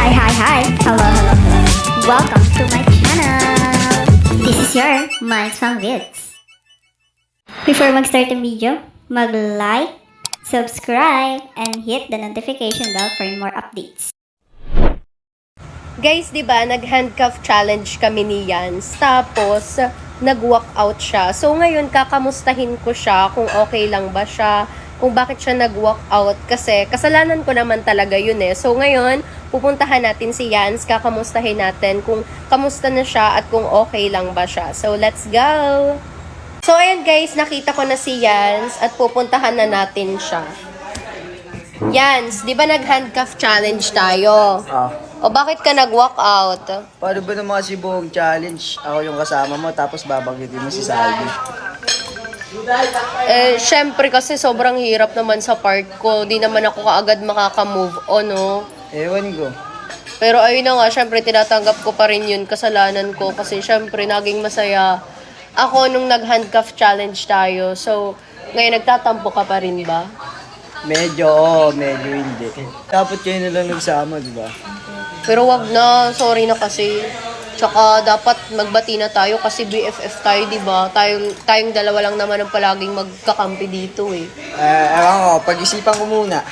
Hi. Hello. Welcome to my channel. This is your My Song Vids. Before mag-start ang video, mag-like, subscribe, and hit the notification bell for more updates. Guys, di ba, nag-handcuff challenge kami ni Yans. Tapos, nag-walk out siya. So, ngayon, kakamustahin ko siya kung okay lang ba siya, kung bakit siya nag-walk out. Kasi, kasalanan ko naman talaga yun eh. So, ngayon, pupuntahan natin si Yans, kakamustahin natin kung kamusta na siya at kung okay lang ba siya. So, let's go! So, ayan guys, nakita ko na si Yans at pupuntahan na natin siya. Yans, di ba nag-handcuff challenge tayo? O bakit ka nag-walk out? Paano ba naman kasi buong challenge? Ako yung kasama mo, tapos babanggitin mo si Salvi. Syempre kasi sobrang hirap naman sa part ko. Di naman ako kaagad makaka-move on, no? Ewan ko. Pero ayun na nga, syempre tinatanggap ko pa rin yun, kasalanan ko. Kasi syempre naging masaya ako nung nag-handcuff challenge tayo. So, ngayon nagtatampo ka pa rin ba? Medyo hindi. Dapat kayo na lang nagsama, di ba? Pero wag na, sorry na kasi. Tsaka dapat magbati na tayo kasi BFF tayo, di ba? Tayong dalawa lang naman ang palaging magkakampi dito eh. Ewan ko, pag-isipan ko muna.